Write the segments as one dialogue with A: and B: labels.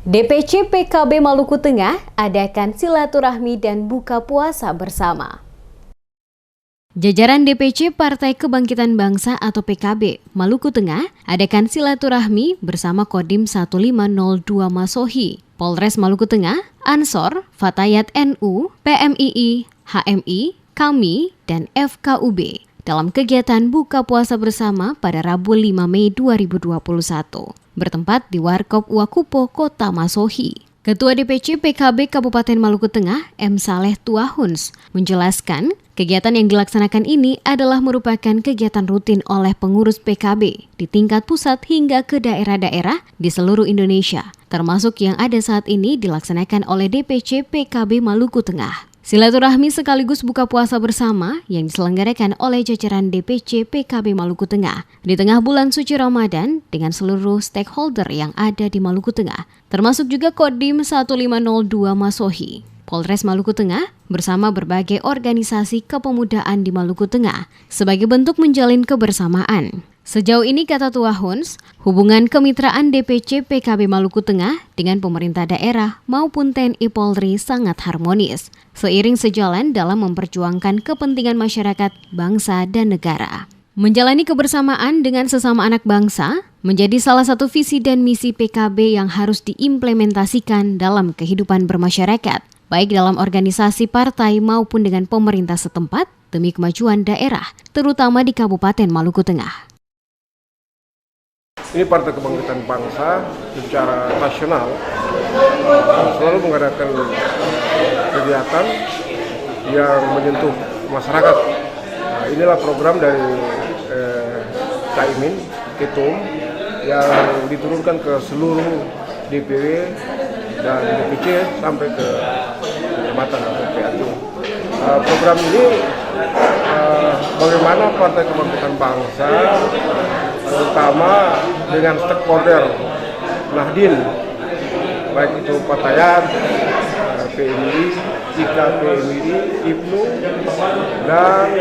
A: DPC PKB Maluku Tengah adakan silaturahmi dan buka puasa bersama. Jajaran DPC Partai Kebangkitan Bangsa atau PKB Maluku Tengah adakan silaturahmi bersama Kodim 1502 Masohi, Polres Maluku Tengah, Ansor, Fatayat NU, PMII, HMI, KAMI, dan FKUB dalam kegiatan buka puasa bersama pada Rabu 5 Mei 2021, bertempat di Warkop Wakupo, Kota Masohi. Ketua DPC PKB Kabupaten Maluku Tengah, M. Saleh Tuahuns, menjelaskan kegiatan yang dilaksanakan ini adalah merupakan kegiatan rutin oleh pengurus PKB di tingkat pusat hingga ke daerah-daerah di seluruh Indonesia, termasuk yang ada saat ini dilaksanakan oleh DPC PKB Maluku Tengah. Silaturahmi sekaligus buka puasa bersama yang diselenggarakan oleh jajaran DPC PKB Maluku Tengah di tengah bulan suci Ramadan dengan seluruh stakeholder yang ada di Maluku Tengah, termasuk juga Kodim 1502 Masohi, Polres Maluku Tengah bersama berbagai organisasi kepemudaan di Maluku Tengah sebagai bentuk menjalin kebersamaan. Sejauh ini, kata Tuahuns, hubungan kemitraan DPC PKB Maluku Tengah dengan pemerintah daerah maupun TNI Polri sangat harmonis, seiring sejalan dalam memperjuangkan kepentingan masyarakat, bangsa, dan negara. Menjalani kebersamaan dengan sesama anak bangsa menjadi salah satu visi dan misi PKB yang harus diimplementasikan dalam kehidupan bermasyarakat, baik dalam organisasi partai maupun dengan pemerintah setempat demi kemajuan daerah, terutama di Kabupaten Maluku Tengah.
B: Ini Partai Kebangkitan Bangsa secara nasional selalu mengadakan kegiatan yang menyentuh masyarakat. Nah, inilah program dari Caimin, Ketum, yang diturunkan ke seluruh DPW dan DPC sampai ke kecamatan atau PAT. Program ini bagaimana Partai Kebangkitan Bangsa terutama dengan stakeholder Nahdien, baik itu Fatayat, PMII, IKA PMII, IPNU, dan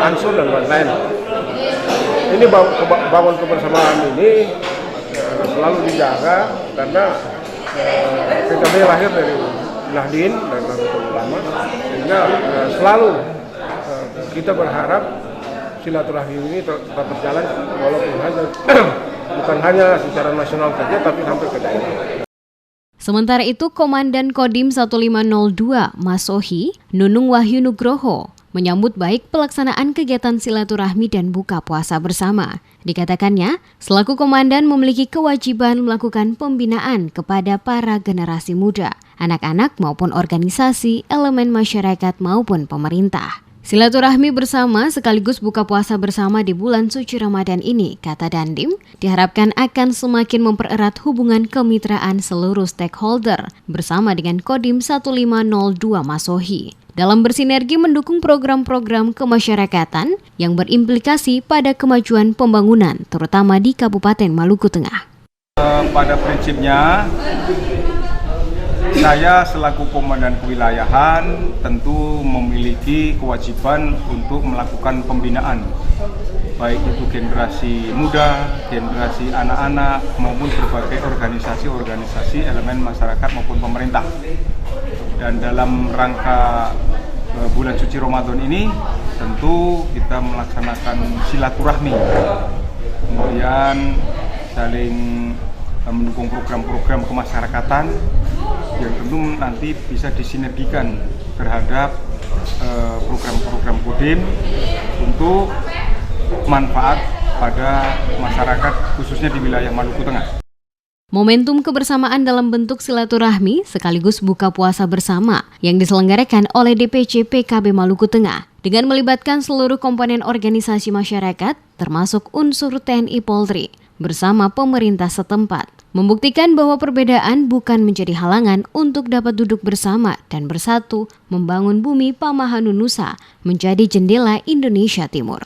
B: Ansor dan lain-lain. Ini bangun kebersamaan ini selalu dijaga karena PKB lahir dari Nahdien dan Nahdlatul Ulama, sehingga selalu kita berharap silaturahmi ini tetap berjalan walaupun bukan hanya secara nasional saja tapi sampai ke daerah.
A: Sementara itu, Komandan Kodim 1502 Masohi, Nunung Wahyu Nugroho, menyambut baik pelaksanaan kegiatan silaturahmi dan buka puasa bersama. Dikatakannya, selaku komandan memiliki kewajiban melakukan pembinaan kepada para generasi muda, anak-anak maupun organisasi, elemen masyarakat maupun pemerintah. Silaturahmi bersama sekaligus buka puasa bersama di bulan suci Ramadan ini, kata Dandim, diharapkan akan semakin mempererat hubungan kemitraan seluruh stakeholder bersama dengan Kodim 1502 Masohi dalam bersinergi mendukung program-program kemasyarakatan yang berimplikasi pada kemajuan pembangunan, terutama di Kabupaten Maluku Tengah.
C: Pada prinsipnya, saya selaku komandan kewilayahan tentu memiliki kewajiban untuk melakukan pembinaan, baik itu generasi muda, generasi anak-anak, maupun berbagai organisasi-organisasi elemen masyarakat maupun pemerintah. Dan dalam rangka bulan suci Ramadan ini tentu kita melaksanakan silaturahmi, kemudian saling mendukung program-program kemasyarakatan yang tentu nanti bisa disinergikan terhadap program-program Kodim untuk manfaat pada masyarakat khususnya di wilayah Maluku Tengah.
A: Momentum kebersamaan dalam bentuk silaturahmi sekaligus buka puasa bersama yang diselenggarakan oleh DPC PKB Maluku Tengah dengan melibatkan seluruh komponen organisasi masyarakat termasuk unsur TNI Polri bersama pemerintah setempat, membuktikan bahwa perbedaan bukan menjadi halangan untuk dapat duduk bersama dan bersatu membangun bumi Pamahanunusa menjadi jendela Indonesia Timur.